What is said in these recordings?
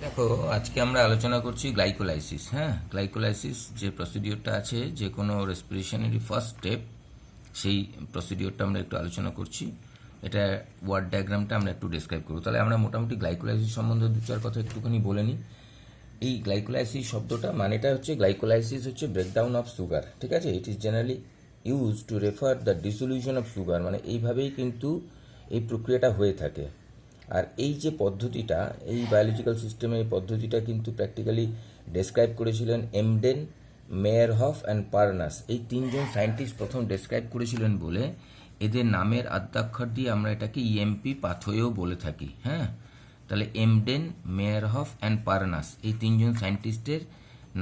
দেখো, আজকে আমরা আলোচনা করছি গ্লাইকোলাইসিস। হ্যাঁ, গ্লাইকোলাইসিস যে প্রসিডিওরটা আছে, যে কোনো রেসপিরেশনেরই ফার্স্ট স্টেপ, সেই প্রসিডিওরটা আমরা একটু আলোচনা করছি। এটা ওয়ার্ড ডায়াগ্রামটা আমরা একটু ডিসক্রাইব করব। তাহলে আমরা মোটামুটি গ্লাইকোলাইসিস সম্বন্ধে দু চার কথা একটুখানি বলে নিই। এই গ্লাইকোলাইসিস শব্দটা মানেটা হচ্ছে, গ্লাইকোলাইসিস হচ্ছে ব্রেকডাউন অফ সুগার। ঠিক আছে, it is generally use to refer the dissolution of sugar, মানে এইভাবেই কিন্তু এই প্রক্রিয়াটা হয়ে থাকে। আর এই যে পদ্ধতিটা, এই বায়োলজিক্যাল সিস্টেমের এই পদ্ধতিটা কিন্তু প্র্যাকটিক্যালি ডেসক্রাইব করেছিলেন এমডেন, মেয়ারহফ অ্যান্ড পার্নাস। এই তিনজন সায়েন্টিস্ট প্রথম ডেসক্রাইব করেছিলেন বলে এদের নামের আদ্যাক্ষর দিয়ে আমরা এটাকে ইএমপি পাথওয়েও বলে থাকি। হ্যাঁ, তাহলে এমডেন, মেয়ারহফ অ্যান্ড পার্নাস এই তিনজন সায়েন্টিস্টের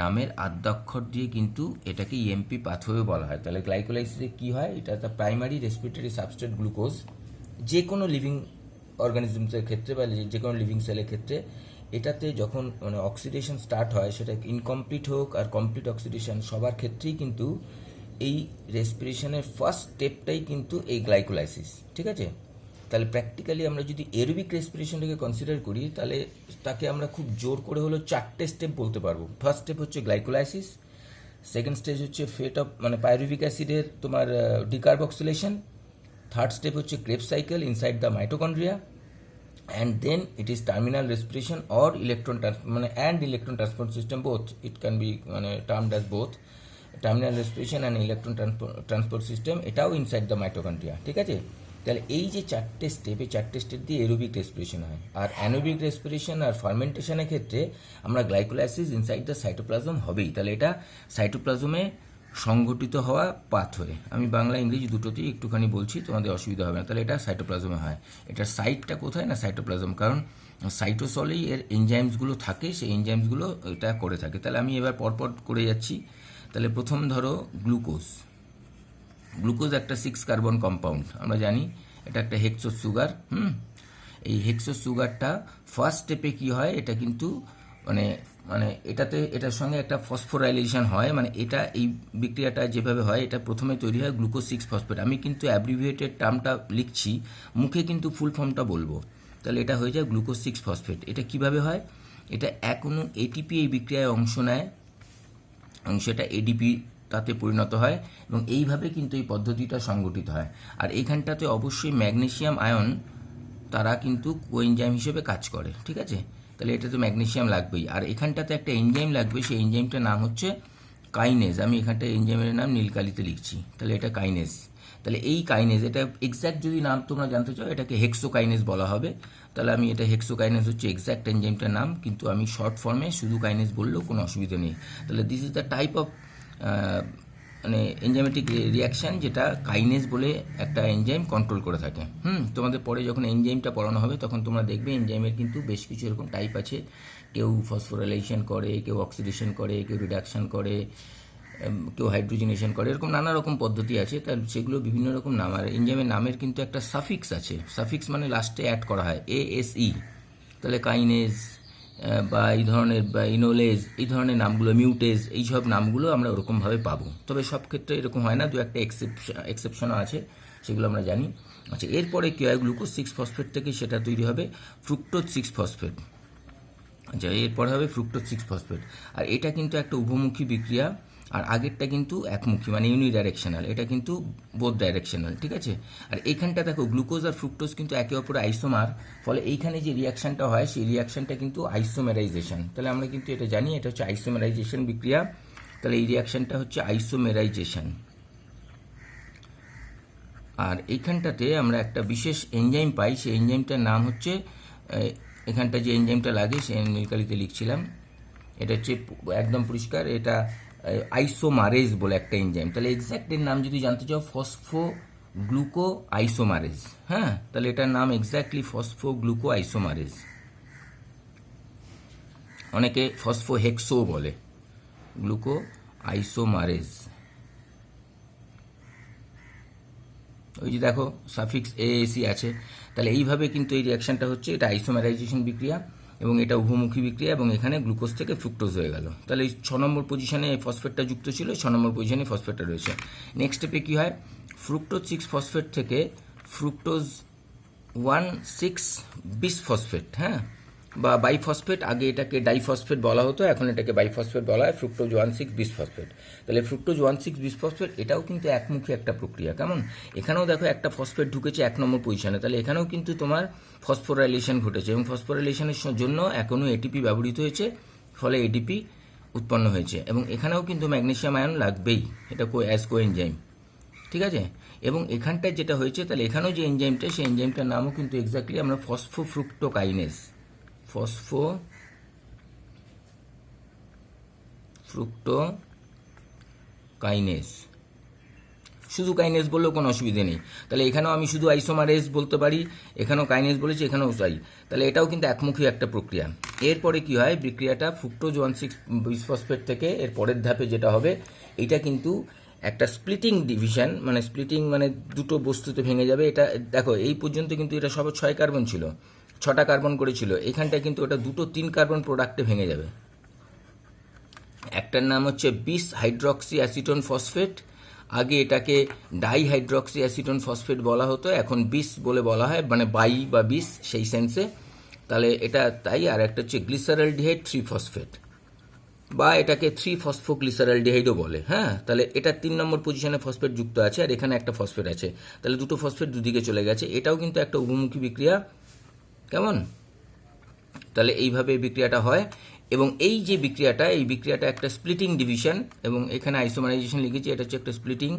নামের আদ্যাক্ষর দিয়ে কিন্তু এটাকে ইএমপি পাথওয়ে বলা হয়। তাহলে গ্লাইকোলাইসিসে কি হয়, এটা the primary respiratory substrate glucose. যে কোনো লিভিং অর্গানিজমসের ক্ষেত্রে বা যে কোনো লিভিং সেলের ক্ষেত্রে এটাতে যখন মানে অক্সিডেশন স্টার্ট হয়, সেটা ইনকমপ্লিট হোক আর কমপ্লিট অক্সিডেশন, সবার ক্ষেত্রেই কিন্তু এই রেসপিরেশনের ফার্স্ট স্টেপটাই কিন্তু এই গ্লাইকোলাইসিস। ঠিক আছে, তাহলে প্র্যাকটিক্যালি আমরা যদি এরোবিক রেসপিরেশনটাকে কনসিডার করি, তাহলে তাকে আমরা খুব জোর করে হলো 4টে স্টেপ বলতে পারবো। ফার্স্ট স্টেপ হচ্ছে গ্লাইকোলাইসিস, সেকেন্ড স্টেজ হচ্ছে ফেট অফ মানে পাইরুভিক অ্যাসিডের তোমার ডিকার্বক্সিলেশন, থার্ড স্টেপ হচ্ছে Krebs cycle inside the mitochondria, and then it is terminal respiration or electron and electron transport system, both it can be termed as both terminal respiration and electron transport system, এটাও inside the mitochondria. ঠিক আছে, তাহলে এই যে 4টে step, এই 4টে step দিয়ে aerobic respiration হয়। আর অ্যানোবিক respiration আর ফার্মেন্টেশনের ক্ষেত্রে আমরা গ্লাইকোলাইসিস ইনসাইড দ্য সাইটোপ্লাজম হবেই। তাহলে এটা সাইটোপ্লাজমে সংঘটিত হওয়া পাথওয়ে। আমি বাংলা ইংরেজি দুটোতেই একটুখানি বলছি, তোমাদের অসুবিধা হবে না। তাহলে এটা সাইটোপ্লাজমে হয়। এটার সাইটটা কোথায় না সাইটোপ্লাজম, কারণ সাইটোসলেই এর এনজাইমসগুলো থাকে, সেই এনজাইমসগুলো এটা করে থাকে। তাহলে আমি এবার পরপর করে যাচ্ছি। তাহলে প্রথম ধরো গ্লুকোজ। গ্লুকোজ একটা 6 কার্বন কম্পাউন্ড, আমরা জানি এটা একটা হেক্সোস সুগার। এই হেক্সোস সুগারটা ফার্স্ট স্টেপে কি হয়, এটা কিন্তু মানে মানে এটার সঙ্গে একটা ফসফোরাইলেশন হয়। মানে এটা এই বিক্রিয়াটা যেভাবে হয়, এটা প্রথমে তৈরি হয় গ্লুকোজ 6 ফসফেট। আমি কিন্তু অ্যাব্রিভিয়েটেড টার্মটা লিখছি, মুখে কিন্তু ফুল ফর্মটা বলবো। তাহলে এটা হয়ে যায় গ্লুকোজ 6 ফসফেট। এটা কিভাবে হয়, এটা এক অণু এটিপি এই বিক্রিয়ায় অংশ নেয় এবং সেটা এডিপি তাতে পরিণত হয়, এবং এইভাবে কিন্তু এই পদ্ধতিটা সংগঠিত হয়। আর এইখানটাতে অবশ্যই ম্যাগনেসিয়াম আয়ন তারা কিন্তু কোএনজাইম হিসেবে কাজ করে। ঠিক আছে, তাহলে এটাতে ম্যাগনেসিয়াম লাগবেই। আর এখানটাতে একটা এনজাইম লাগবে, সেই এনজাইমটার নাম হচ্ছে কাইনেজ। আমি এখানটা এনজাইমের নাম নীলকালিতে লিখছি। তাহলে এটা কাইনেজ। তাহলে এই কাইনেজ, এটা এক্স্যাক্ট যদি নাম তোমরা জানতে চাও, এটাকে হেক্সোকাইনেজ বলা হবে। তাহলে আমি এটা হেক্সোকাইনেজ হচ্ছে এক্স্যাক্ট এনজাইমটার নাম, কিন্তু আমি শর্ট ফর্মে শুধু কাইনেজ বললেও কোনো অসুবিধা নেই। তাহলে this is the type of মানে এনজাইমেটিক রিয়াকশান যেটা কাইনেজ বলে একটা এনজাইম কন্ট্রোল করে থাকে। তোমাদের পরে যখন এনজাইমটা পড়ানো হবে, তখন তোমরা দেখবে এনজাইমের কিন্তু বেশ কিছু এরকম টাইপ আছে। কেউ ফসফোরাইলেশন করে, কেউ অক্সিডেশন করে, কেউ রিডাকশন করে, কেউ হাইড্রোজেনেশন করে, এরকম নানা রকম পদ্ধতি আছে। তার সেগুলো বিভিন্ন রকম নাম। আর এনজাইমের নামের কিন্তু একটা সাফিক্স আছে। সাফিক্স মানে লাস্টে অ্যাড করা হয়, ASE। তাহলে কাইনেজ বা এই ধরনের বা ইনোলেজ, এই ধরনের নামগুলো, মিউটেজ, এইসব নামগুলো আমরা ওরকমভাবে পাবো। তবে সব ক্ষেত্রে এরকম হয় না, দু একটা এক্সেপশনও আছে, সেগুলো আমরা জানি। আচ্ছা, এরপরে কী হয়, গ্লুকোজ 6 ফসফেট থেকে সেটা তৈরি হবে ফ্রুক্টোজ 6 ফসফেট। আচ্ছা, এরপরে হবে ফ্রুক্টোজ 6 ফসফেট। আর এটা কিন্তু একটা উভমুখী বিক্রিয়া, আর আগেরটা কিন্তু একমুখী মানে ইউনিডাইরেকশনাল, এটা কিন্তু বোথ ডাইরেকশনাল। ঠিক আছে, আর এইখানটা দেখো গ্লুকোজ আর ফ্রুক্টোজ কিন্তু একে অপরে আইসোমার, ফলে এইখানে যে রিয়াকশানটা হয়, সেই রিয়াকশানটা কিন্তু আইসোমেরাইজেশন। তাহলে আমরা কিন্তু এটা জানি, এটা হচ্ছে আইসোমেরাইজেশন বিক্রিয়া। তাহলে এই রিয়াকশানটা হচ্ছে আইসোমেরাইজেশন। আর এইখানটাতে আমরা একটা বিশেষ এনজাইম পাই, সেই এনজাইমটার নাম হচ্ছে, এখানটা যে এনজাইমটা লাগে সে নীলকালিতে লিখছিলাম, এটা হচ্ছে একদম পরিষ্কার, এটা আইসোমারেজ বলে একটা এনজাইম। তাহলে এক্স্যাক্টের নাম যদি জানতে চাও, ফসফোগ্লুকো আইসোমারেজ। হ্যাঁ, তাহলে এটার নাম এক্স্যাক্টলি ফসফোগ্লুকো আইসোমারেজ। অনেকে ফসফোহেক্সো বলে, গ্লুকো আইসোমারেজ। ওই যে দেখো সাফিক্স ASE আছে। তাহলে এইভাবে কিন্তু এই রিয়াকশানটা হচ্ছে, এটা আইসোমারাইজেশন বিক্রিয়া এবং এটা উভমুখী বিক্রিয়া, এবং এখানে গ্লুকোজ থেকে ফ্রুক্টোজ হয়ে গেল। তাহলে এই 6 নম্বর পজিশনে এই ফসফেটটা যুক্ত ছিল, 6 নম্বর পজিশনে ফসফেটটা রয়েছে। নেক্সট স্টেপে কী হয়, ফ্রুক্টোজ 6 ফসফেট থেকে ফ্রুক্টোজ 1,6 বিস ফসফেট। হ্যাঁ, বা বাইফসফেট, আগে এটাকে ডাইফসফেট বলা হতো, এখন এটাকে বাইফসফেট বলা হয়, ফ্রুক্টোজ 1,6 বিসফসফেট। তাহলে ফ্রুক্টোজ 1,6 বিসফসফেট এটাও কিন্তু একমুখী একটা প্রক্রিয়া। কেমন? এখানেও দেখো একটা ফসফেট ঢুকেছে 1 নম্বর পজিশনে, তাহলে এখানেও কিন্তু তোমার ফসফোরাইলেশন ঘটেছে এবং ফসফোরাইলেশনের জন্য এখনও এটিপি ব্যবহৃত হয়েছে, ফলে এডিপি উৎপন্ন হয়েছে। এবং এখানেও কিন্তু ম্যাগনেসিয়াম আয়ন লাগবেই, এটা অ্যাজ কোএনজাইম, ঠিক আছে। এবং এখানটায় যেটা হয়েছে, তাহলে এখানেও যে এনজাইমটা, সেই এনজাইমটার নামও কিন্তু এক্স্যাক্টলি আমরা ফসফোফ্রুক্টোকাইনেজ, ফসফোফ্রুক্টোকাইনেজ, শুধু কাইনেজ বললেও কোনো অসুবিধে নেই। তাহলে এখানেও আমি শুধু আইসোমারেজ বলতে পারি, এখানেও কাইনেজ বলেছি, এখানেও চাই। তাহলে এটাও কিন্তু একমুখী একটা প্রক্রিয়া। এরপরে কি হয়, বিক্রিয়াটা ফ্রুক্টোজ 1,6 বিসফসফেট থেকে এর পরের ধাপে যেটা হবে, এটা কিন্তু একটা স্প্লিটিং ডিভিশন, মানে স্প্লিটিং মানে দুটো বস্তুতে ভেঙে যাবে। এটা দেখো এই পর্যন্ত কিন্তু এটা সব 6 কার্বন ছিল, 6টা কার্বন করেছিল, এখানটায় কিন্তু ওটা 2-3 কার্বন প্রোডাক্টে ভেঙে যাবে। একটার নাম হচ্ছে বিস হাইড্রক্সি অ্যাসিটোন ফসফেট, আগে এটাকে ডাইহাইড্রক্সি অ্যাসিটোন ফসফেট বলা হতো, এখন বিস বলে বলা হয়, মানে বাই বা বিস সেই সেন্সে। তাহলে এটা তাই। আর একটা হচ্ছে গ্লিসারালডিহাইড 3 ফসফেট, বা এটাকে 3 ফসফোগ্লিসারালডিহাইডও বলে। হ্যাঁ, তাহলে এটা 3 নম্বর পজিশনে ফসফেট যুক্ত আছে, আর এখানে একটা ফসফেট আছে, তাহলে দুটো ফসফেট দুদিকে চলে গেছে। এটাও কিন্তু একটা উভমুখী বিক্রিয়া। কেমন? তাহলে এইভাবে বিক্রিয়াটা হয়। এবং এই যে বিক্রিয়াটা, এই বিক্রিয়াটা একটা স্প্লিটিং ডিভিশন, এবং এখানে আইসোমারাইজেশন লিখেছি, এটা হচ্ছে একটা স্প্লিটিং।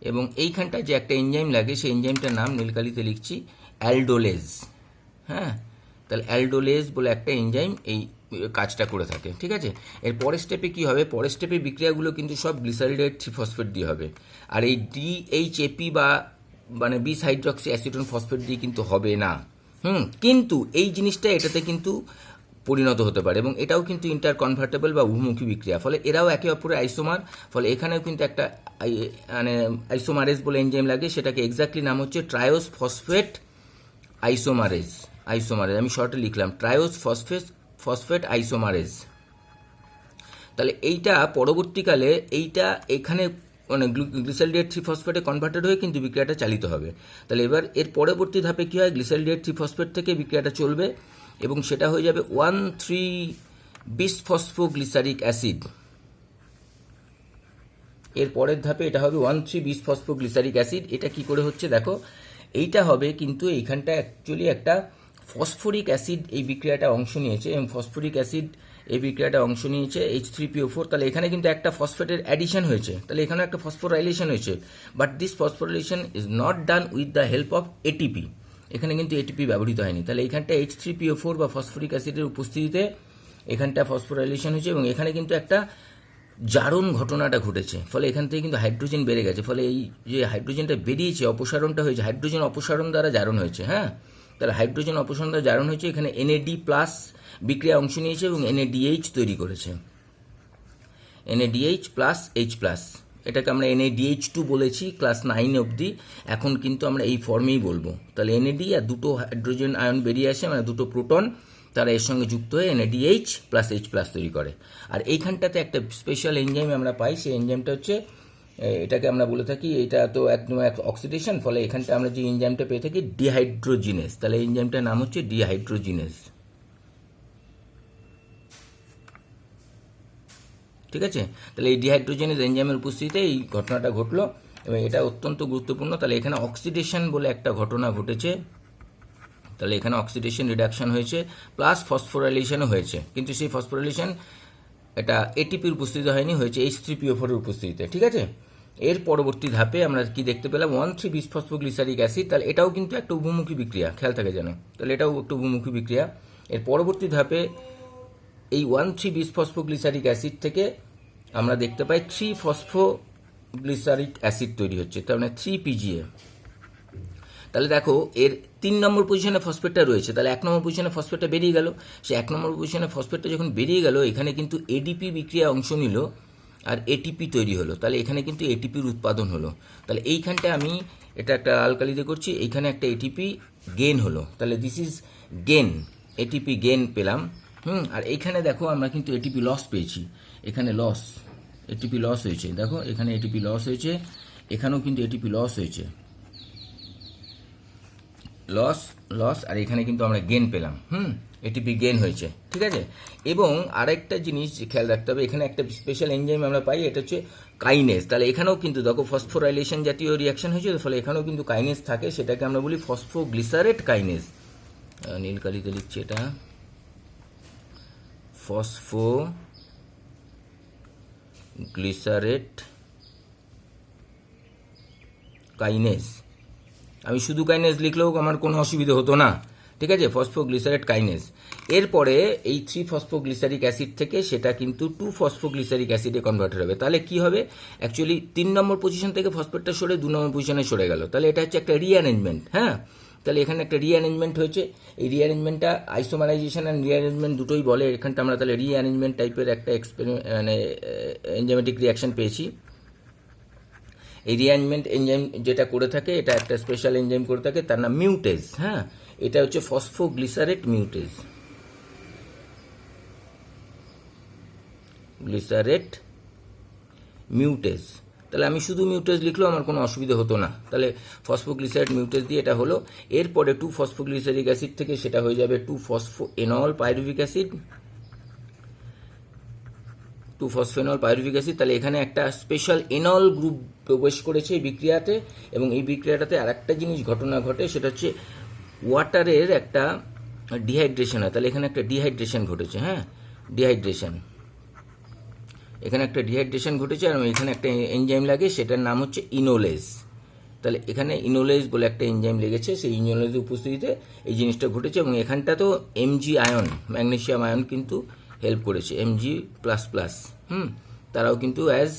এবং এইখানটায় যে একটা এনজাইম লাগে, সেই এনজাইমটার নাম নীলকালিতে লিখছি অ্যালডোলেজ। হ্যাঁ, তাহলে অ্যালডোলেজ বলে একটা এনজাইম এই কাজটা করে থাকে, ঠিক আছে। এর পরের স্টেপে কী হবে, পরের স্টেপে বিক্রিয়াগুলো কিন্তু সব গ্লিসারিডেড 3 ফসফেট দিয়ে হবে। আর এই ডিএইচএপি বা মানে বিস হাইড্রক্সি অ্যাসিটোন ফসফেট দিয়ে কিন্তু হবে না। কিন্তু এই জিনিসটা এটাতে কিন্তু পরিণত হতে পারে, এবং এটাও কিন্তু ইন্টার কনভার্টেবল বা উভমুখী বিক্রিয়া, ফলে এরাও একে অপরের আইসোমার। ফলে এখানেও কিন্তু একটা মানে আইসোমারেজ বলে এনজাইম লাগে, সেটাকে এক্স্যাক্টলি নাম হচ্ছে ট্রায়োস ফসফেট আইসোমারেজ। আমি শর্টে লিখলাম ট্রায়োস ফসফেট আইসোমারেজ। তাহলে এইটা পরবর্তীকালে এইটা এখানে মানে গ্লিসারিডেট 3 ফসফেটে কনভার্টেড হয়ে কিন্তু বিক্রিয়াটা চালিত হবে। তাহলে এবার এর পরবর্তী ধাপে কী হয়, গ্লিসারিডেট 3 ফসফেট থেকে বিক্রিয়াটা চলবে, এবং সেটা হয়ে যাবে 1,3 বিসফসফোগ্লিসারিক অ্যাসিড। এর পরের ধাপে এটা হবে 1,3 বিসফসফোগ্লিসারিক অ্যাসিড। এটা কি করে হচ্ছে দেখো, এইটা হবে কিন্তু এইখানটা অ্যাকচুয়ালি একটা ফসফরিক অ্যাসিড এই বিক্রিয়াটা অংশ নিয়েছে, এবং ফসফরিক অ্যাসিড এই বিক্রিয়াটা অংশ নিয়েছে H3PO4। তাহলে এখানে কিন্তু একটা ফসফেটের অ্যাডিশন হয়েছে, তাহলে এখানে একটা ফসফোরাইলেশন হয়েছে, but this phosphorylation is not done with the help of ATP. এখানে কিন্তু এটিপি ব্যবহৃত হয়নি। তাহলে এখানটা H3PO4 বা ফসফরিক অ্যাসিডের উপস্থিতিতে এখানটা ফসফোরাইলেশন হয়েছে, এবং এখানে কিন্তু একটা জারণ ঘটনাটা ঘটেছে, ফলে এখান থেকে কিন্তু হাইড্রোজেন বেড়ে গেছে। ফলে এই যে হাইড্রোজেনটা বেরিয়েছে, অপসারণটা হয়েছে, হাইড্রোজেন অপসারণ দ্বারা জারণ হয়েছে। হ্যাঁ, তাহলে হাইড্রোজেন অপসারণ দ্বারা জারণ হয়েছে, এখানে NAD+ বিক্রিয়া অংশ নিয়েছে এবং NADH তৈরি করেছে, NADH+H+। এটাকে আমরা NADH2 বলেছি ক্লাস 9 অবধি, এখন কিন্তু আমরা এই ফর্মেই বলবো। তাহলে NAD আর দুটো হাইড্রোজেন আয়ন বেরিয়ে আসে, মানে দুটো প্রোটন, তারা এর সঙ্গে যুক্ত হয়ে NADH+H+ তৈরি করে। আর এইখানটাতে একটা স্পেশাল এনজাইম আমরা পাই, সেই এনজাইমটা হচ্ছে, এটাকে আমরা বলে থাকি, এটা তো একদম অক্সিডেশন, ফলে এখানটা আমরা যে এনজাইমটা পেয়ে থাকি ডিহাইড্রোজিনেস। তাহলে এই এনজাইমটার নাম হচ্ছে ডিহাইড্রোজিনেস, ঠিক আছে। তাহলে এই ডিহাইড্রোজেনেস এনজাইমের উপস্থিতিতে এই ঘটনাটা ঘটলো, এবং এটা অত্যন্ত গুরুত্বপূর্ণ। তাহলে এখানে অক্সিডেশন বলে একটা ঘটনা ঘটেছে, তাহলে এখানে অক্সিডেশন রিডাকশন হয়েছে, প্লাস ফসফোরাইলেশনও হয়েছে, কিন্তু সেই ফসফোরাইলেশন এটা এটিপির উপস্থিতি হয়নি, হয়েছে H3PO4 এর উপস্থিতিতে, ঠিক আছে। এর পরবর্তী ধাপে আমরা কি দেখতে পেলাম, 1,3 বিসফসফোগ্লিসারিক অ্যাসিড। তাহলে এটাও কিন্তু একটা উভমুখী বিক্রিয়া, খেয়াল থাকে যেন, তাহলে এটাও একটা উভমুখী বিক্রিয়া। এর পরবর্তী ধাপে এই 1,3 বিসফসফোগ্লিসারিক অ্যাসিড থেকে আমরা দেখতে পাই 3 ফসফোগ্লিসারিক অ্যাসিড তৈরি হচ্ছে, তার মানে 3PGA। তাহলে দেখো এর 3 নম্বর পজিশনে ফসফেটটা রয়েছে, তাহলে 1 নম্বর পজিশনে ফসফেটটা বেরিয়ে গেল। সে 1 নম্বর পজিশনে ফসফেটটা যখন বেরিয়ে গেল, এখানে কিন্তু ADP বিক্রিয়া অংশ নিল আর ATP তৈরি হলো, তাহলে এখানে কিন্তু ATPর উৎপাদন হলো। তাহলে এইখানটা আমি এটা একটা লাল কালিতে করছি, এইখানে একটা ATP গেন হলো, তাহলে this is gain, ATP gain পেলাম। আর এইখানে দেখো আমরা কিন্তু ATP লস পেয়েছি, এখানে লস, ATP লস হয়েছে, দেখো এখানে ATP লস হয়েছে, এখানেও কিন্তু ATP লস হয়েছে। লস লস, আর এখানে কিন্তু আমরা গেন পেলাম, এটিপি গেন হয়েছে, ঠিক আছে। এবং আরেকটা জিনিস খেয়াল রাখতে হবে, এখানে একটা স্পেশাল এনজাইম আমরা পাই, এটা হচ্ছে কাইনেজ। তাহলে এখানেও কিন্তু দেখো ফসফোরাইলেশন জাতীয় রিয়াকশন হয়েছে, ফলে এখানেও কিন্তু কাইনেজ থাকে, সেটাকে আমরা বলি ফসফোগ্লিসারেট কাইনেজ। নীল কালিতে লিখছি এটা, ফসফোগ্লিসারেট কাইনেজ। আমি শুধু কাইনেজ লিখলেও আমার কোনো অসুবিধা হতো না, ঠিক আছে, ফসফোগ্লিসারেট কাইনেজ। এরপরে এই 3 ফসফোগ্লিসারিক অ্যাসিড থেকে সেটা কিন্তু 2 ফসফোগ্লিসারিক অ্যাসিডে কনভার্ট হবে। তাহলে কি হবে, অ্যাকচুয়ালি 3 নম্বর পজিশন থেকে ফসফেটটা সরে 2 নম্বর পজিশনে সরে গেল, তাহলে এটা হচ্ছে একটা রিঅ্যারেঞ্জমেন্ট। হ্যাঁ, তাহলে এখানে একটা রিঅ্যারেঞ্জমেন্ট হয়েছে। এই রিঅ্যারেঞ্জমেন্টটা আইসোমারাইজেশন অ্যান্ড রিঅ্যারেঞ্জমেন্ট দুটোই বলে। এখানটা আমরা তাহলে রিঅ্যারেঞ্জমেন্ট টাইপের একটা মানে এনজাইমেটিক রিয়াকশন পেয়েছি। এই রিঅ্যারেঞ্জমেন্ট এনজাইম যেটা করে থাকে, এটা একটা স্পেশাল এনজাইম করে থাকে, তার নাম মিউটেজ। হ্যাঁ, এটা হচ্ছে ফসফোগ্লিসারেট মিউটেজ, গ্লিসারেট মিউটেজ। তাহলে আমি শুধু মিউটেজ লিখলেও আমার কোনো অসুবিধা হতো না। তাহলে ফসফোগ্লিসারেট মিউটেজ দিয়ে এটা হলো। এরপরে 2 ফসফোগ্লিসারিক অ্যাসিড থেকে সেটা হয়ে যাবে 2 ফসফোএনল পাইরুভিক অ্যাসিড, 2 ফসফেনল পাইরুভিক অ্যাসিড। তাহলে এখানে একটা স্পেশাল এনল গ্রুপ প্রবেশ করেছে এই বিক্রিয়াতে, এবং এই বিক্রিয়াটাতে আরেকটা জিনিস ঘটনা ঘটে, সেটা হচ্ছে ওয়াটারের একটা ডিহাইড্রেশন হয়। তাহলে এখানে একটা ডিহাইড্রেশন ঘটেছে। হ্যাঁ, ডিহাইড্রেশন, এখানে একটা ডিহাইড্রেশন ঘটেছে, আর এখানে একটা এনজাইম লাগে, সেটার নাম হচ্ছে ইনোলেজ। তাহলে এখানে ইনোলেজ বলে একটা এনজাইম লেগেছে, সেই ইনোলেজের উপস্থিতিতে এই জিনিসটা ঘটেছে। এবং এখানটা তো এমজি আয়ন, ম্যাগনেসিয়াম আয়ন কিন্তু হেল্প করেছে, Mg++, তারাও কিন্তু অ্যাজ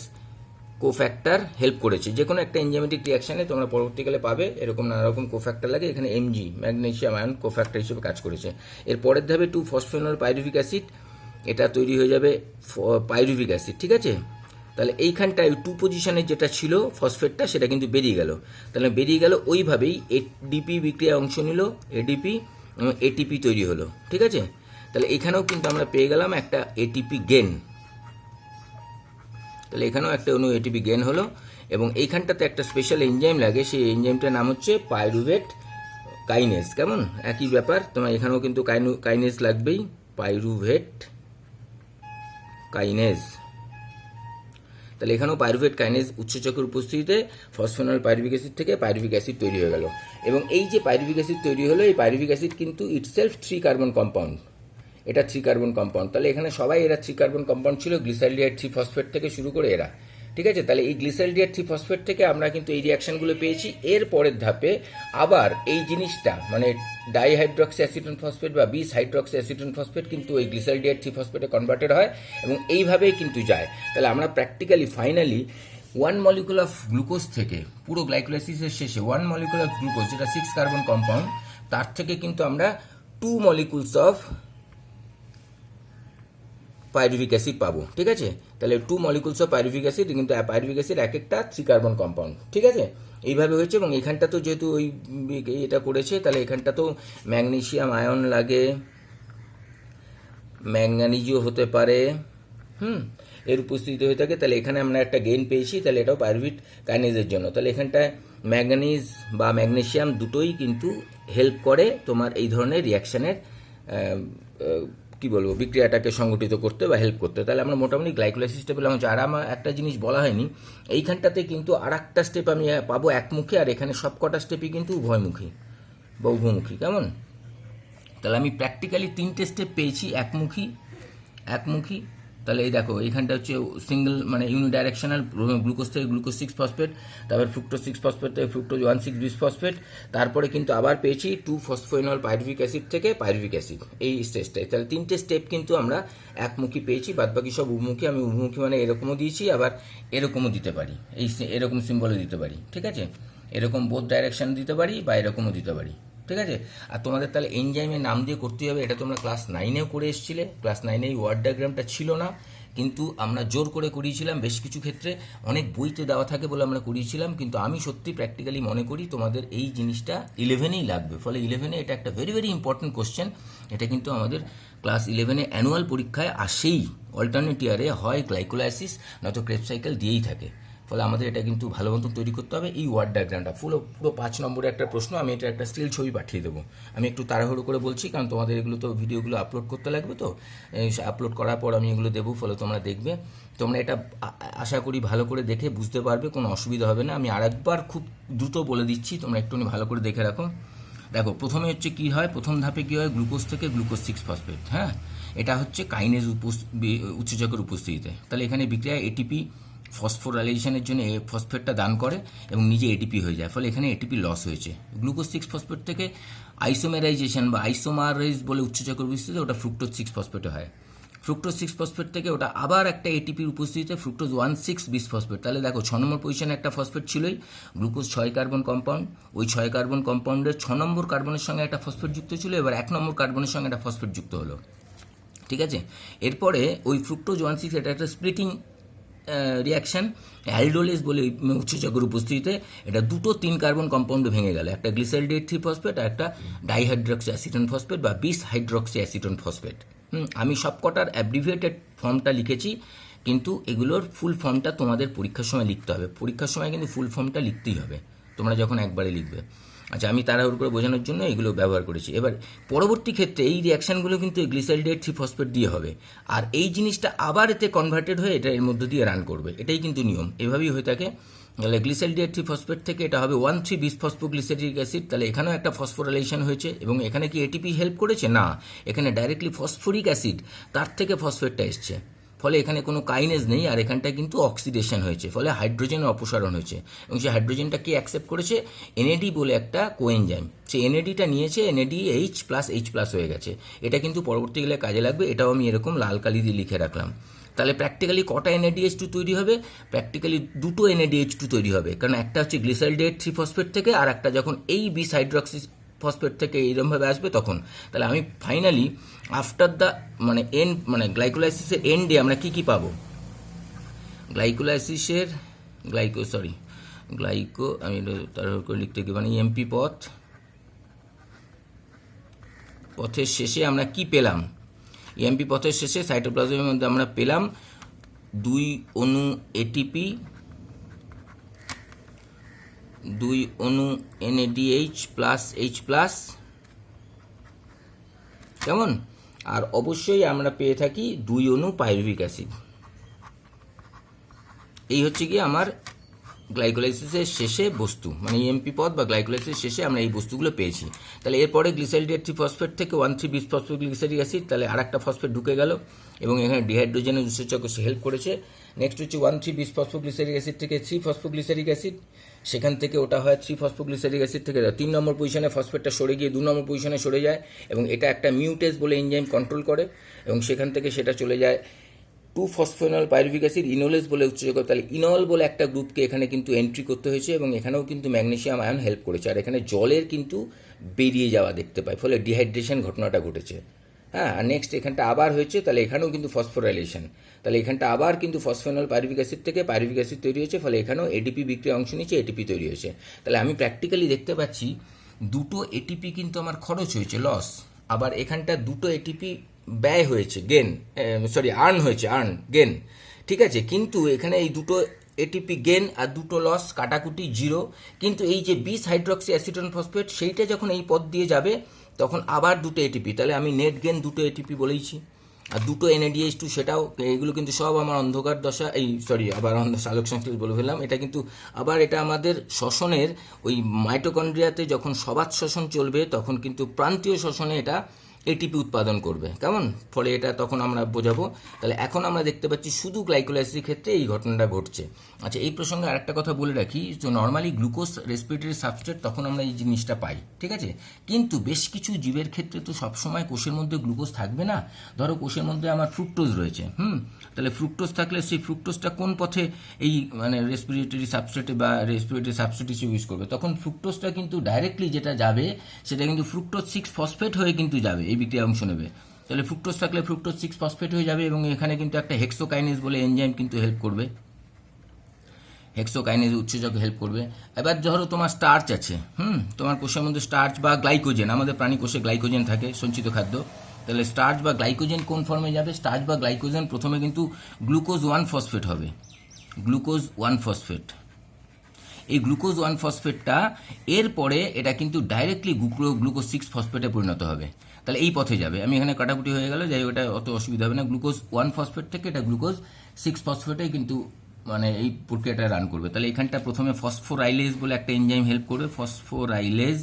কোফ্যাক্টর হেল্প করেছে। যে কোনো একটা এনজাইমেটিক রিয়াকশানে তোমরা পরবর্তীকালে পাবে এরকম নানা রকম কোফ্যাক্টর লাগে, এখানে Mg ম্যাগনেসিয়াম আয়ন কোফ্যাক্টর হিসেবে কাজ করেছে। এর পরের ধাপে 2 ফসফেনল পাইরুভিক অ্যাসিড, এটা তৈরি হয়ে যাবে পাইরুভিক অ্যাসিড, ঠিক আছে। তাহলে এইখানটায় 2 পজিশনে যেটা ছিল ফসফেটটা, সেটা কিন্তু বেরিয়ে গেল। তাহলে বেরিয়ে গেল, ওইভাবেই এডিপি বিক্রিয়া অংশ নিল, এডিপি এবং এটিপি তৈরি হলো, ঠিক আছে। তাহলে এখানেও কিন্তু আমরা পেয়ে গেলাম একটা এটিপি গেন। তাহলে এখানেও একটা অণু এটিপি গেন হলো, এবং এইখানটাতে একটা স্পেশাল এনজাইম লাগে, সেই এনজাইমটার নাম হচ্ছে পাইরুভেট কাইনেজ। কেমন একই ব্যাপার, তোমার এখানেও কিন্তু কাইনেজ লাগবেই, পাইরুভেট কাইনেজ। তাহলে এখানেও পাইরুভেট কাইনেজ উৎসেচকের উপস্থিতিতে ফসফেনল পাইরুভিক অ্যাসিড থেকে পাইরুভিক অ্যাসিড তৈরি হয়ে গেল। এবং এই যে পাইরুভিক অ্যাসিড তৈরি হলো, এই পাইরুভিক অ্যাসিড কিন্তু ইটসেলফ 3 কার্বন কম্পাউন্ড, এটা 3 কার্বন কম্পাউন্ড। তাহলে এখানে সবাই এরা 3 কার্বন কম্পাউন্ড ছিল, গ্লিসারিডিয়াইড 3 ফসফেট থেকে শুরু করে এরা, ঠিক আছে। তাহলে এই গ্লিসারিডিয়াইড 3 ফসফেট থেকে আমরা কিন্তু এই রিয়াকশনগুলো পেয়েছি। এর পরের ধাপে আবার এই জিনিসটা মানে ডাইহাইড্রক্সি অ্যাসিটোন ফসফেট বা বিস হাইড্রক্সি অ্যাসিটোন ফসফেট কিন্তু ওই গ্লিসারিডিয়াইড 3 ফসফেটে কনভার্টেড হয়, এবং এইভাবেই কিন্তু যায়। তাহলে আমরা practically finally 1 molecule of glucose থেকে, পুরো গ্লাইকোলাইসিসের শেষে 1 মলিকুল অফ গ্লুকোজ, যেটা 6 কার্বন কম্পাউন্ড, তার থেকে কিন্তু আমরা 2 মলিকুলস অফ পাইরুভিক অ্যাসিড পাবো, ঠিক আছে। তাহলে 2 মলিকুলস অফ পাইরুভিক অ্যাসিড, কিন্তু পাইরুভিক অ্যাসিড এক একটা 3 কার্বন কম্পাউন্ড, ঠিক আছে। এইভাবে হয়েছে। এবং এখানটা তো যেহেতু ওই এটা করেছে, তাহলে এখানটা তো ম্যাগনেসিয়াম আয়ন লাগে, ম্যাঙ্গানিজও হতে পারে, এর উপস্থিতি হয়ে থাকে। তাহলে এখানে আমরা একটা গেইন পেয়েছি, তাহলে এটাও পাইরুভেট কাইনেজের জন্য। তাহলে এখানটায় ম্যাঙ্গানিজ বা ম্যাগনেসিয়াম দুটোই কিন্তু হেল্প করে তোমার এই ধরনের রিয়াকশানের কি বলবো বিক্রিয়াটাকে সংগঠিত করতে বা হেল্প করতে। তাহলে আমরা মোটামুটি গ্লাইকোলাইসিসটা পেলাম। আর আমার একটা জিনিস বলা হয়নি, এইখানটাতে কিন্তু আর একটা স্টেপ আমি পাবো একমুখী, আর এখানে সব কটা স্টেপই কিন্তু উভয়মুখী বা উভমুখী। কেমন, তাহলে আমি প্র্যাকটিক্যালি 3টে স্টেপ পেয়েছি একমুখী। তাহলে এই দেখো এখানটা হচ্ছে সিঙ্গেল মানে ইউনিডাইরেকশনাল, গ্লুকোজ থেকে গ্লুকোজ 6 ফসফেট, তারপর ফ্রুক্টোজ 6 ফসফেট থেকে ফ্রুক্টোজ 1,6 বিস ফসফেট, তারপরে কিন্তু আবার পেয়েছি 2 ফসফোএনল পাইরুভিক অ্যাসিড থেকে পাইরুভিক অ্যাসিড, এই স্টেজটাই। তাহলে 3টে স্টেপ কিন্তু আমরা একমুখী পেয়েছি, বাদবাকি সব উভমুখী। আমি উভমুখী মানে এরকমও দিয়েছি, আবার এরকমও দিতে পারি, এরকম সিম্বলও দিতে পারি, ঠিক আছে। এরকম বোথ ডাইরেকশন দিতে পারি বা এরকমও দিতে পারি, ঠিক আছে। আর তোমাদের তাহলে এনজাইমের নাম দিয়ে করতে হবে, এটা তোমরা ক্লাস 9এও করে এসেছিলে। ক্লাস 9এ এই ওয়ার্ড ডায়াগ্রামটা ছিল না, কিন্তু আমরা জোর করে করিয়েছিলাম। বেশ কিছু ক্ষেত্রে অনেক বইতে দেওয়া থাকে বলে আমরা করিয়েছিলাম, কিন্তু আমি সত্যি প্র্যাকটিক্যালি মনে করি তোমাদের এই জিনিসটা 11এই লাগবে। ফলে 11এ এটা একটা ভেরি ভেরি ইম্পর্টেন্ট কোশ্চেন। এটা কিন্তু আমাদের ক্লাস 11এ অ্যানুয়াল পরীক্ষায় আসেই, অল্টারনেট ইয়ারে হয় গ্লাইকোলাইসিস নয়তো ক্রেবস সাইকেল দিয়েই থাকে। ফলে আমাদের এটা কিন্তু ভালো মতন তৈরি করতে হবে। এই ওয়ার্ড ডায়াগ্রামটা পুরো 5 নম্বরের একটা প্রশ্ন, আমি এটা একটা স্টিল ছবি পাঠিয়ে দেবো। আমি একটু তাড়াহুড়ো করে বলছি কারণ তোমাদের এগুলো তো ভিডিওগুলো আপলোড করতে লাগবে, তো আপলোড করার পর আমি এগুলো দেবো, ফলে তোমরা দেখবে। তোমরা এটা আশা করি ভালো করে দেখে বুঝতে পারবে, কোনো অসুবিধা হবে না। আমি আরেকবার খুব দ্রুত বলে দিচ্ছি, তোমরা একটুখানি ভালো করে দেখে রাখো। দেখো প্রথমে হচ্ছে কি হয়, প্রথম ধাপে কি হয়, গ্লুকোজ থেকে গ্লুকোজ 6 ফসফেট, হ্যাঁ, এটা হচ্ছে কাইনেজ উৎসেচকের উপস্থিতিতে। তাহলে এখানে বিক্রিয়া এটিপি ফসফোরাইলেশনের জন্য ফসফেটটা দান করে এবং নিজে এটিপি হয়ে যায়, ফলে এখানে এটিপি লস হয়েছে। গ্লুকোজ 6 ফসফেট থেকে আইসোমেরাইজেশন বা আইসোমারাইজ বলে উৎসেচকের উপস্থিতিতে ওটা ফ্রুক্টোজ 6 ফসফেটে হয়। ফ্রুক্টোজ 6 ফসফেট থেকে ওটা আবার একটা এটিপির উপস্থিতিতে ফ্রুক্টোজ 1,6 বিস ফসফেট। তাহলে দেখো 6 নম্বর পজিশনে একটা ফসফেট ছিলই, গ্লুকোজ 6 কার্বন কম্পাউন্ড, ওই 6 কার্বন কম্পাউন্ডের 6 নম্বর কার্বনের সঙ্গে একটা ফসফেট যুক্ত ছিল, এবার 1 নম্বর কার্বনের সঙ্গে একটা ফসফেট যুক্ত হলো, ঠিক আছে। এরপরে ওই ফ্রুক্টোজ 1,6 এটা একটা স্প্লিটিং রিয়াকশান, অ্যালডোলেজ বলে উৎসেচকের উপস্থিতিতে এটা 2-3 কার্বন কম্পাউন্ডে ভেঙে গেল, একটা গ্লিসারিডেট 3 ফসফেট আর একটা ডাইহাইড্রক্সি অ্যাসিটোন ফসফেট বা বিস হাইড্রক্সি অ্যাসিটোন ফসফেট। আমি সবকটার অ্যাব্রিভিয়েটেড ফর্মটা লিখেছি, কিন্তু এগুলোর ফুল ফর্মটা তোমাদের পরীক্ষার সময় লিখতে হবে। পরীক্ষার সময় কিন্তু ফুল ফর্মটা লিখতেই হবে তোমরা যখন একবারে লিখবে। আচ্ছা, আমি তাড়াহুড়ো করে বোঝানোর জন্য এগুলো ব্যবহার করেছি। এবার পরবর্তী ক্ষেত্রে এই রিয়াকশানগুলো কিন্তু গ্লিসারিডেট 3 ফসফেট দিয়ে হবে, আর এই জিনিসটা আবার এতে কনভার্টেড হয়ে এটা এর মধ্যে দিয়ে রান করবে, এটাই কিন্তু নিয়ম, এভাবেই হয়ে থাকে। তাহলে গ্লিসারিডেট 3 ফসফেট থেকে এটা হবে 1,3 বিস ফসফোগ্লিসারিক অ্যাসিড। তাহলে এখানেও একটা ফসফোরাইলেশন হয়েছে, এবং এখানে কি এটিপি হেল্প করেছে? না, এখানে ডাইরেক্টলি ফসফরিক অ্যাসিড তার থেকে ফসফেটটা এসছে, ফলে এখানে কোনো কাইনেজ নেই, আর এখানটায় কিন্তু অক্সিডেশন হয়েছে, ফলে হাইড্রোজেনের অপসারণ হয়েছে, এবং সেই হাইড্রোজেনটা কি অ্যাকসেপ্ট করেছে? এনএডি বলে একটা কোএনজাইম, সেই এনএডিটা নিয়েছে, এনএডি H+H+ হয়ে গেছে। এটা কিন্তু পরবর্তীকালে কাজে লাগবে, এটাও আমি এরকম লাল কালি দিয়ে লিখে রাখলাম। তাহলে প্র্যাকটিক্যালি কটা NADH2 তৈরি হবে? প্র্যাকটিক্যালি 2টো NADH2 তৈরি হবে, কারণ একটা হচ্ছে গ্লিসারিডেট 3 ফসফেট থেকে, আর একটা যখন এই বিস হাইড্রক্সি ফসফেট থেকে এইরকমভাবে আসবে তখন। তাহলে আমি ফাইনালি আফটার দ্য মানে গ্লাইকোলাইসিসের এন্ডে আমরা কি কি পাবো? গ্লাইকোলাইসিসের আমি তার করে লিখতে গিয়ে মানে এমপি পথের শেষে আমরা কি পেলাম? এমপি পথের শেষে সাইটোপ্লাজমের মধ্যে আমরা পেলাম 2 অণু এটিপি, 2 অণু NADH+H+, কেমন? আর অবশ্যই আমরা পেয়ে থাকি 2 অণু পাইরুভিক অ্যাসিড। এই হচ্ছে কি আমার গ্লাইকোলাইসিসের শেষে বস্তু, মানে এমপি পথ বা গ্লাইকোলাইসিসের শেষে আমরা এই বস্তুগুলো পেয়েছি। তাহলে এরপরে গ্লিসারিডেট 3 ফসফেট থেকে 1,3 বিস ফসফোগ্লিসারিক অ্যাসিড, তাহলে আর একটা ফসফেট ঢুকে গেল এবং এখানে ডিহাইড্রোজেনের উৎসেচক হেল্প করেছে। নেক্সট হচ্ছে 1,3 বিস ফসফোগ্লিসারিক অ্যাসিড থেকে 3 ফসফোগ্লিসারিক অ্যাসিড, সেখান থেকে ওটা হয় 3 ফসফোগ্লিসারিক অ্যাসিড থেকে 3 নম্বর পজিশনে ফসফেটটা সরে গিয়ে 2 নম্বর পজিশনে সরে যায়, এবং এটা একটা মিউটেজ বলে এনজাইম কন্ট্রোল করে, এবং সেখান থেকে সেটা চলে যায় 2 ফসফেনল পাইরুভিক অ্যাসিড ইনোলেজ বলে উৎসেচক। তাহলে ইনল বলে একটা গ্রুপকে এখানে কিন্তু এন্ট্রি করতে হয়েছে, এবং এখানেও কিন্তু ম্যাগনেসিয়াম আয়ন হেল্প করেছে, আর এখানে জলের কিন্তু বেরিয়ে যাওয়া দেখতে পাই, ফলে ডিহাইড্রেশন ঘটনাটা ঘটেছে। হ্যাঁ, আর নেক্সট এখানটা আবার হয়েছে, তাহলে এখানেও কিন্তু ফসফোরাইলেশন, তাহলে এখানটা আবার কিন্তু ফসফেনল পাইরুভিক অ্যাসিড থেকে পাইরুভিক অ্যাসিড তৈরি হয়েছে, ফলে এখানেও এটিপি বিক্রিয়া অংশ নিচ্ছে, এটিপি তৈরি হয়েছে। তাহলে আমি প্র্যাকটিক্যালি দেখতে পাচ্ছি 2টো এটিপি কিন্তু আমার খরচ হয়েছে, লস, আবার এখানটা 2টো এটিপি ব্যয় হয়েছে, গেন, ঠিক আছে। কিন্তু এখানে এই 2টো এটিপি গেন আর 2টো লস কাটাকুটি 0, কিন্তু এই যে বিস হাইড্রক্সি অ্যাসিটোন ফসফেট সেইটা যখন এই পথ দিয়ে যাবে তখন আবার 2টো এটিপি, তাহলে আমি নেট গেন 2টো এটিপি বলেইছি, আর 2টো NADH2 সেটাও, এগুলো কিন্তু সব আমার অন্ধকার দশা, আবার আলোক সংশ্লেষ বলে ফেললাম, এটা কিন্তু আবার এটা আমাদের শ্বসনের ওই মাইটোকন্ড্রিয়াতে যখন সবাত শ্বসন চলবে তখন কিন্তু প্রান্তীয় শ্বসনে এটা এটিপি উৎপাদন করবে, কেমন? ফলে এটা তখন আমরা বোঝাবো। তাহলে এখন আমরা দেখতে পাচ্ছি শুধু গ্লাইকোলাইসিসের ক্ষেত্রে এই ঘটনাটা ঘটছে। আচ্ছা, এই প্রসঙ্গে আরেকটা কথা বলে রাখি, তো নর্মালি গ্লুকোজ রেসপিরেটরি সাবস্ট্রেট তখন আমরা এই জিনিসটা পাই, ঠিক আছে, কিন্তু বেশ কিছু জীবের ক্ষেত্রে তো সবসময় কোষের মধ্যে গ্লুকোজ থাকবে না। ধরো কোষের মধ্যে আমার ফ্রুক্টোজ রয়েছে, তাহলে ফ্রুক্টোজ থাকলে সেই ফ্রুক্টোজটা কোন পথে এই মানে রেসপিরেটরি সাবস্ট্রেটে বা রেসপিরেটরি সাবস্ট্রেট হিসেবে ইউজ করবে? তখন ফ্রুক্টোজটা কিন্তু ডাইরেক্টলি যেটা যাবে সেটা কিন্তু ফ্রুক্টোজ 6 ফসফেট হয়ে কিন্তু যাবে, এই বিক্রিয়া অংশ নেবে। তাহলে ফ্রুক্টোজ থাকলে ফ্রুক্টোজ 6 ফসফেট হয়ে যাবে, এবং এখানে কিন্তু একটা হেক্সোকাইনেজ বলে এনজাইম কিন্তু হেল্প করবে, হেক্সোকাইনেজ উৎসেচক হেল্প করবে। এবার ধরো তোমার স্টার্চ আছে, তোমার কোষের মধ্যে স্টার্চ বা গ্লাইকোজেন, আমাদের প্রাণী কোষে গ্লাইকোজেন থাকে, সঞ্চিত খাদ্য। তাহলে স্টার্চ বা গ্লাইকোজেন কোন ফর্মে যাবে? স্টার্চ বা গ্লাইকোজেন প্রথমে কিন্তু গ্লুকোজ 1 ফসফেট হবে, গ্লুকোজ 1 ফসফেট। এই গ্লুকোজ 1 ফসফেটটা এরপরে এটা কিন্তু ডাইরেক্টলি গ্লুকোজ 6 ফসফেটে পরিণত হবে, তাহলে এই পথে যাবে। আমি এখানে কাটাকুটি হয়ে গেল, যাই ওটা অত অসুবিধা হবে না। গ্লুকোজ 1 ফসফেট থেকে এটা গ্লুকোজ 6 ফসফেটে কিন্তু মানে এই প্রক্রিয়াটা রান করবে। তাহলে এখানটা প্রথমে ফসফোরাইলেজ বলে একটা এনজাইম হেল্প করবে, ফসফোরাইলেজ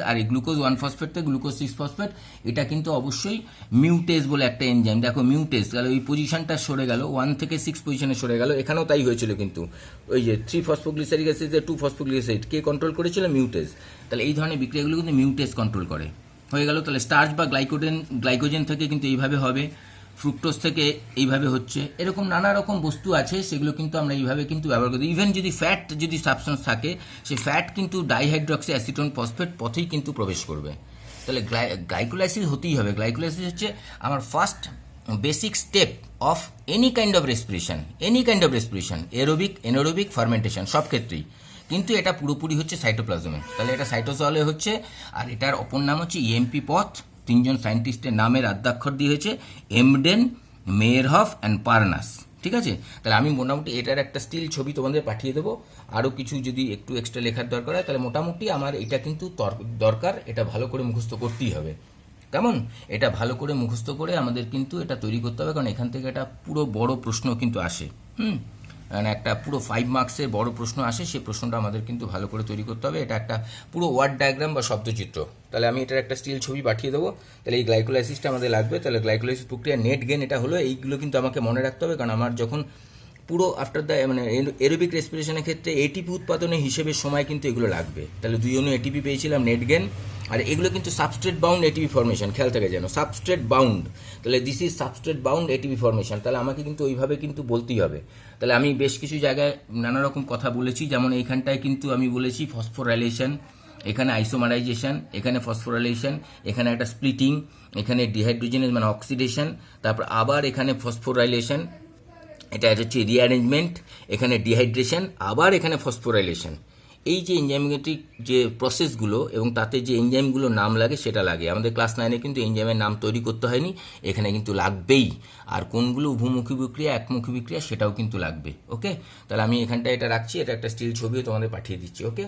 আর এই গ্লুকোজ 1 ফসফেট থেকে গ্লুকোজ 6 ফসফেট, এটা কিন্তু অবশ্যই মিউটেজ বলে একটা এনজাইম। দেখো মিউটেজ, তাহলে ওই পজিশনটা সরে গেল, 1 থেকে 6 পজিশনে সরে গেল। এখানেও তাই হয়েছিল, কিন্তু ওই যে 3 ফসফোগ্লিসারিক অ্যাসিড 2 ফসফোগ্লিসারিড কে কন্ট্রোল করেছিল? মিউটেজ। তাহলে এই ধরনের বিক্রিয়াগুলো কিন্তু মিউটেজ কন্ট্রোল করে। হয়ে গেল। তাহলে স্টার্চ বা গ্লাইকোজেন থেকে কিন্তু এইভাবে হবে, ফ্রুক্টোজ থেকে এইভাবে হচ্ছে, এরকম নানা রকম বস্তু আছে, সেগুলো কিন্তু আমরা এইভাবে কিন্তু ব্যবহার করি। ইভেন যদি ফ্যাট যদি সাবস্টেন্স থাকে, সেই ফ্যাট কিন্তু ডাইহাইড্রক্সি অ্যাসিটোন ফসফেট পথেই কিন্তু প্রবেশ করবে। তাহলে গ্লাইকোলাইসিস হতেই হবে। গ্লাইকোলাইসিস হচ্ছে আমার first basic step of any kind of respiration, aerobic, anaerobic, fermentation সব ক্ষেত্রেই। কিন্তু এটা পুরোপুরি হচ্ছে সাইটোপ্লাজমে, তাহলে এটা সাইটোজলে হচ্ছে। আর এটার অপর নাম হচ্ছে ইএমপি পথ। 3 জন সায়েন্টিস্টের নামের আদ্যাক্ষর দিয়ে হয়েছে, এমডেন, মেয়ারহফ অ্যান্ড পার্নাস। ঠিক আছে, তাহলে আমি মোটামুটি এটার একটা স্টিল ছবি তোমাদের পাঠিয়ে দেবো। আরও কিছু যদি একটু এক্সট্রা লেখার দরকার হয়, তাহলে মোটামুটি আমার এটা কিন্তু দরকার, এটা ভালো করে মুখস্থ করতেই হবে। কেমন? এটা ভালো করে মুখস্থ করে আমাদের কিন্তু এটা তৈরি করতে হবে, কারণ এখান থেকে একটা পুরো বড় প্রশ্ন কিন্তু আসে। মানে একটা পুরো 5 মার্কসের বড় প্রশ্ন আসে, সেই প্রশ্নটা আমাদের কিন্তু ভালো করে তৈরি করতে হবে। এটা একটা পুরো ওয়ার্ড ডায়াগ্রাম বা শব্দচিত্র। তাহলে আমি এটার একটা স্টিল ছবি পাঠিয়ে দেবো। তাহলে এই গ্লাইকোলাইসিসটা আমাদের লাগবে। তাহলে গ্লাইকোলাইসিস প্রক্রিয়া নেট গেন এটা হলো, এইগুলো কিন্তু আমাকে মনে রাখতে হবে, কারণ আমার যখন পুরো আফটার দ্য মানে এরোবিক রেসপিরেশনের ক্ষেত্রে এটিপি উৎপাদনের হিসেবে সময় কিন্তু এগুলো লাগবে। তাহলে 2 অণু এটিপি পেয়েছিলাম, নেট গেন। আর এগুলো কিন্তু সাবস্ট্রেট বাউন্ড এটিপি ফর্মেশন, খেয়াল থাকে যেন সাবস্ট্রেট বাউন্ড। তাহলে this is substrate bound ATP formation. তাহলে আমাকে কিন্তু ওইভাবে কিন্তু বলতেই হবে। তাহলে আমি বেশ কিছু জায়গায় নানা রকম কথা বলেছি, যেমন এইখানটায় কিন্তু আমি বলেছি ফসফোরাইলেশন, এখানে আইসোমারাইজেশন, এখানে ফসফোরাইলেশন, এখানে একটা স্প্লিটিং, এখানে ডিহাইড্রোজেনেজ মানে অক্সিডেশন, তারপর আবার এখানে ফসফোরাইলেশন, এটা হচ্ছে রিঅ্যারেঞ্জমেন্ট, এখানে ডিহাইড্রেশন, আবার এখানে ফসফোরাইলেশন। এই যে এনজাইমেটিক যে প্রসেসগুলো এবং তাতে যে এনজাইমগুলোর নাম লাগে সেটা লাগে। আমাদের ক্লাস 9-এ কিন্তু এনজাইমের নাম তৈরি করতে হয়নি, এখানে কিন্তু লাগবেই। আর কোনগুলো উভমুখী বিক্রিয়া, একমুখী বিক্রিয়া, সেটাও কিন্তু লাগবে। ওকে, তাহলে আমি এখানটায় এটা রাখছি, এটা একটা স্টিল ছবিও তোমাদের পাঠিয়ে দিচ্ছি। ওকে।